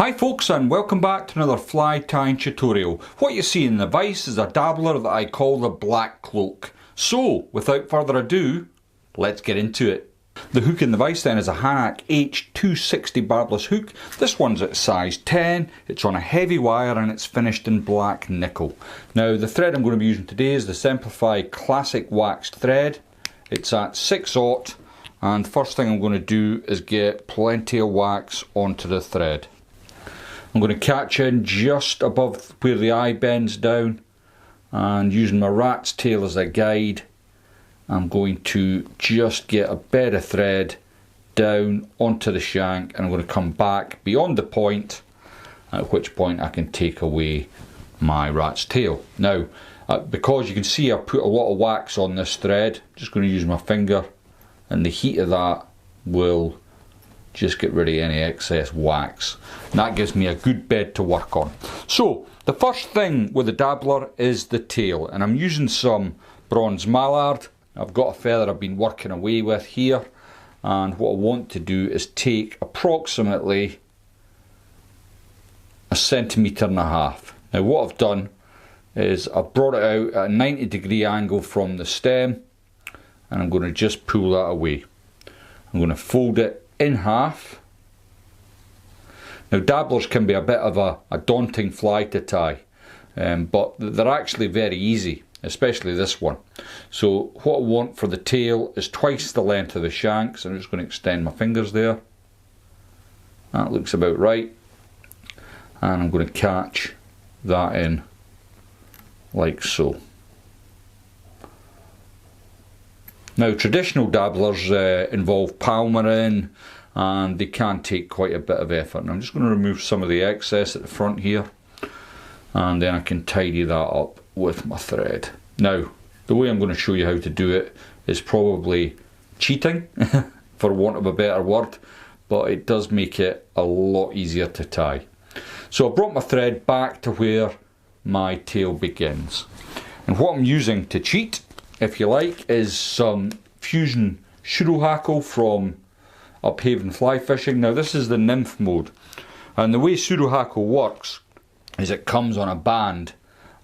Hi folks, and welcome back to another fly tying tutorial. What you see in the vise is a dabbler that I call the Black Cloak. So, without further ado, let's get into it. The hook in the vise then is a Hanak H260 barbless hook. This one's at size 10, it's on a heavy wire and it's finished in black nickel. Now the thread I'm going to be using today is the Semperfli classic waxed thread. It's at 6/0, and first thing I'm going to do is get plenty of wax onto the thread. I'm going to catch in just above where the eye bends down, and using my rat's tail as a guide, I'm going to just get a bed of thread down onto the shank, and I'm going to come back beyond the point, at which point I can take away my rat's tail. Now, because you can see I put a lot of wax on this thread, I'm just going to use my finger, and the heat of that will just get rid of any excess wax. And that gives me a good bed to work on. So the first thing with the dabbler is the tail, and I'm using some bronze Mallard. I've got a feather I've been working away with here, and what I want to do is take approximately 1.5 centimeters. Now what I've done is I've brought it out at a 90-degree angle from the stem, and I'm going to just pull that away. I'm going to fold it in half. Now dabblers can be a bit of a daunting fly to tie, but they're actually very easy, especially this one. So what I want for the tail is twice the length of the shank, so I'm just going to extend my fingers there. That looks about right, and I'm going to catch that in like so. Now traditional dabblers involve palmering, and they can take quite a bit of effort. And I'm just going to remove some of the excess at the front here, and then I can tidy that up with my thread. Now the way I'm going to show you how to do it is probably cheating for want of a better word, but it does make it a lot easier to tie. So I brought my thread back to where my tail begins, and what I'm using to cheat, if you like, is some Fusion Pseudo Hackle from Upavon fly fishing. Now this is the nymph mode, and the way Pseudo Hackle works is it comes on a band,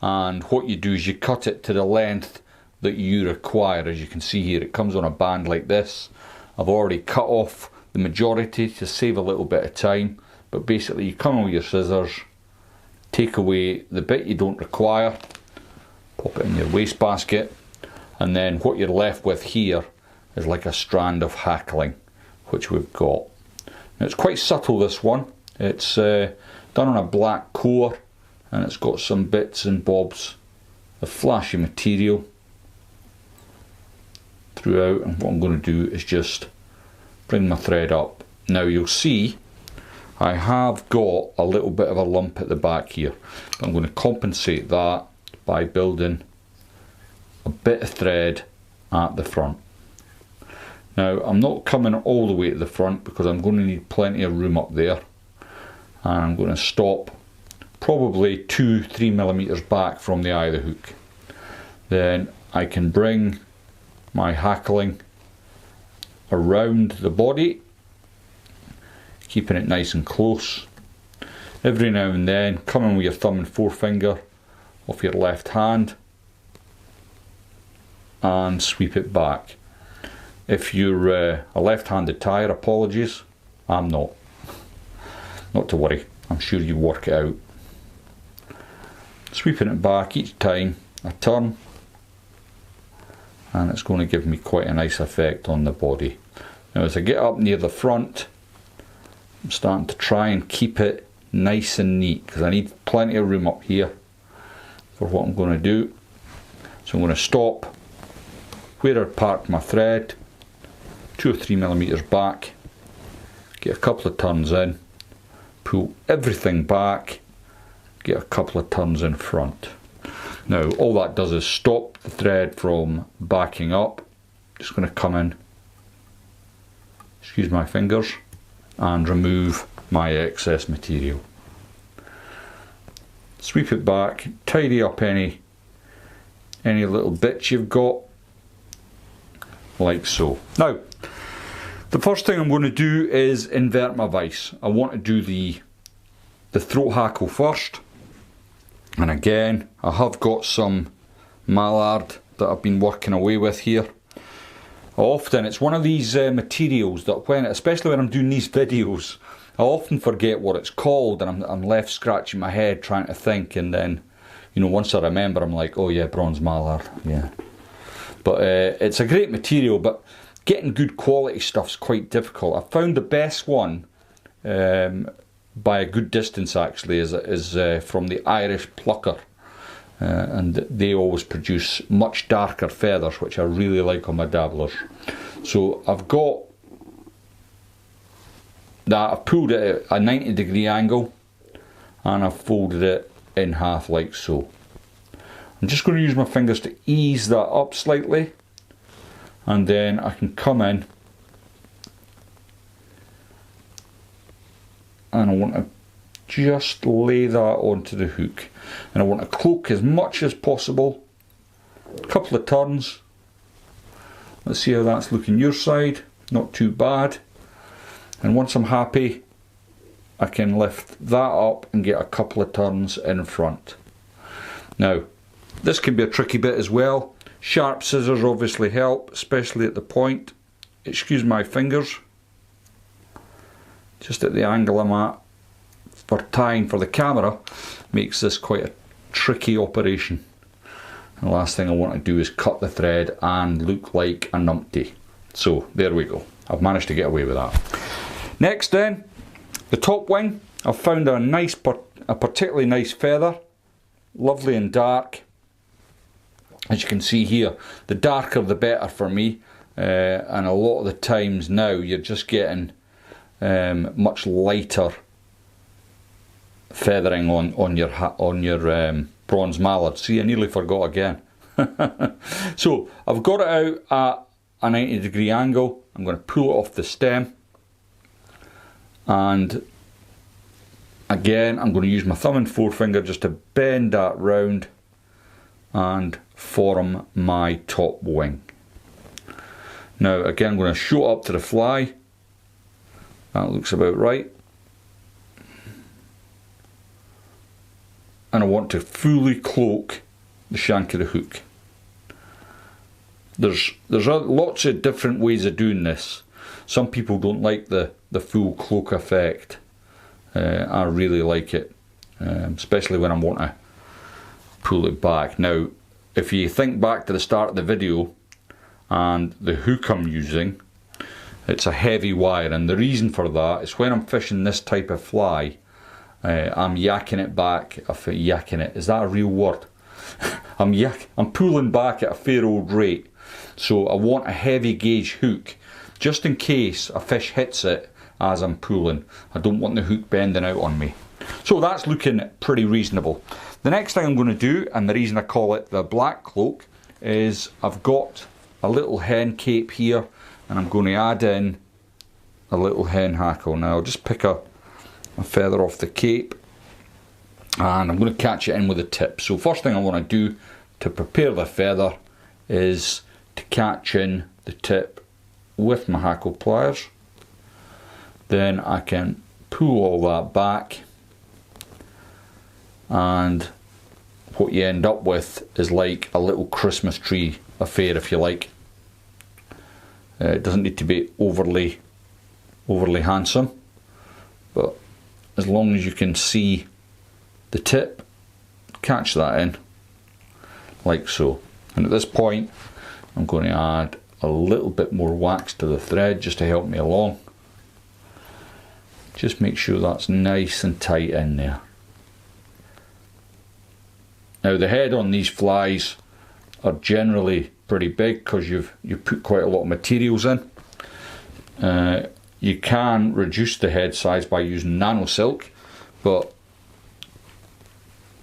and what you do is you cut it to the length that you require. As you can see here, it comes on a band like this. I've already cut off the majority to save a little bit of time, but basically you come in with your scissors, take away the bit you don't require, pop it in your wastebasket, and then what you're left with here is like a strand of hackling, which we've got. Now it's quite subtle, this one. It's done on a black core, and it's got some bits and bobs of flashy material throughout, and what I'm going to do is just bring my thread up. Now you'll see I have got a little bit of a lump at the back here. I'm going to compensate that by building a bit of thread at the front. Now I'm not coming all the way to the front because I'm going to need plenty of room up there, and I'm going to stop probably 2-3 millimeters back from the eye of the hook. Then I can bring my hackling around the body, keeping it nice and close. Every now and then come in with your thumb and forefinger off your left hand and sweep it back. If you're a left-handed tyer, apologies, I'm not. Not to worry, I'm sure you work it out. Sweeping it back each time I turn, and it's going to give me quite a nice effect on the body. Now as I get up near the front, I'm starting to try and keep it nice and neat, because I need plenty of room up here for what I'm going to do. So I'm going to stop where I parked my thread, 2 or 3 millimeters back, get a couple of turns in, pull everything back, get a couple of turns in front. Now all that does is stop the thread from backing up. Just going to come in, excuse my fingers, and remove my excess material. Sweep it back, tidy up any little bits you've got, like so. Now the first thing I'm going to do is invert my vise. I want to do the the throat hackle first, and again I have got some Mallard that I've been working away with here. Often it's one of these materials that especially when I'm doing these videos, I often forget what it's called, and I'm left scratching my head trying to think, and then, you know, once I remember, I'm like, oh yeah, bronze Mallard, yeah. But it's a great material, but getting good quality stuff's quite difficult. I found the best one, by a good distance actually, is from the Irish Plucker. And they always produce much darker feathers, which I really like on my dabblers. So I've got that, I've pulled it at a 90-degree angle, and I've folded it in half like so. I'm just going to use my fingers to ease that up slightly, and then I can come in and I want to just lay that onto the hook, and I want to cloak as much as possible. A couple of turns. Let's see how that's looking your side. Not too bad. And once I'm happy, I can lift that up and get a couple of turns in front. Now, this can be a tricky bit as well. Sharp scissors obviously help, especially at the point. Excuse my fingers. Just at the angle I'm at for tying for the camera makes this quite a tricky operation. And the last thing I want to do is cut the thread and look like a numpty. So there we go. I've managed to get away with that. Next then, the top wing. I've found a particularly nice feather. Lovely and dark. As you can see here, the darker the better for me. And a lot of the times now you're just getting much lighter feathering on your bronze Mallard. See, I nearly forgot again. So I've got it out at a 90-degree angle. I'm going to pull it off the stem, and again I'm going to use my thumb and forefinger just to bend that round and form my top wing. Now again, I'm going to show up to the fly. That looks about right. And I want to fully cloak the shank of the hook. There's lots of different ways of doing this. Some people don't like the full cloak effect. I really like it, especially when I want to pull it back. Now, if you think back to the start of the video and the hook I'm using, it's a heavy wire, and the reason for that is when I'm fishing this type of fly, I'm yakking it back. Yakking it, is that a real word? I'm pulling back at a fair old rate. So I want a heavy gauge hook, just in case a fish hits it as I'm pulling. I don't want the hook bending out on me. So that's looking pretty reasonable. The next thing I'm going to do, and the reason I call it the black cloak, is I've got a little hen cape here, and I'm going to add in a little hen hackle. Now I'll just pick a feather off the cape, and I'm going to catch it in with a tip. So first thing I want to do to prepare the feather is to catch in the tip with my hackle pliers. Then I can pull all that back, and what you end up with is like a little Christmas tree affair, if you like. It doesn't need to be overly handsome, but as long as you can see the tip, catch that in like so. And at this point I'm going to add a little bit more wax to the thread just to help me along. Just make sure that's nice and tight in there. Now the head on these flies are generally pretty big because you've put quite a lot of materials in. You can reduce the head size by using nano silk, but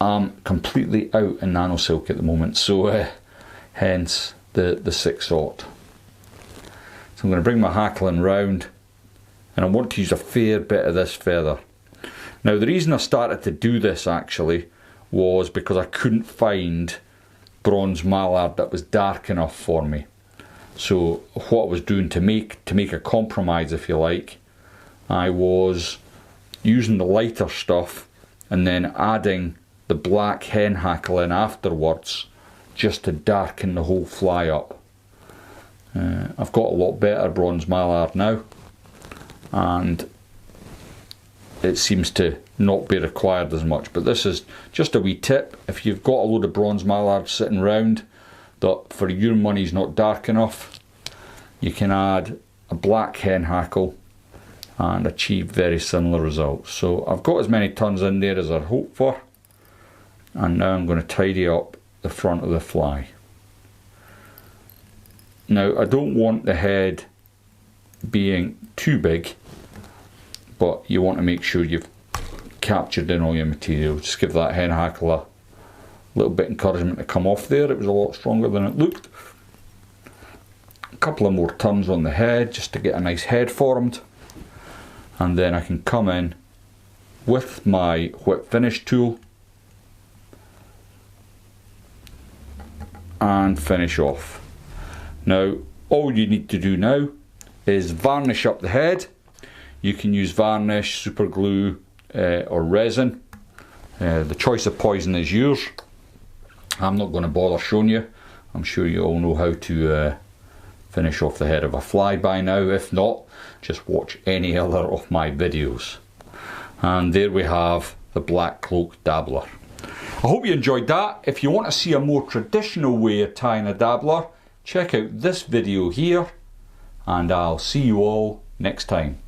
I'm completely out in nano silk at the moment, so hence the 6/0. So I'm going to bring my hackling round, and I want to use a fair bit of this feather. Now the reason I started to do this actually was because I couldn't find bronze Mallard that was dark enough for me. So what I was doing to make a compromise, if you like, I was using the lighter stuff and then adding the black hen hackle in afterwards just to darken the whole fly up. I've got a lot better bronze mallard now, and it seems to not be required as much, but this is just a wee tip. If you've got a load of bronze mallard sitting around that for your money's not dark enough, you can add a black hen hackle and achieve very similar results. So I've got as many tons in there as I hoped for, and now I'm going to tidy up the front of the fly. Now I don't want the head being too big, but you want to make sure you've captured in all your material. Just give that hen hackle a little bit of encouragement to come off there. It was a lot stronger than it looked. A couple of more turns on the head just to get a nice head formed, and then I can come in with my whip finish tool and finish off. Now all you need to do now is varnish up the head. You can use varnish, super glue, or resin. The choice of poison is yours. I'm not going to bother showing you. I'm sure you all know how to finish off the head of a fly by now. If not, just watch any other of my videos. And there we have the Black Cloak Dabbler. I hope you enjoyed that. If you want to see a more traditional way of tying a dabbler, check out this video here, and I'll see you all next time.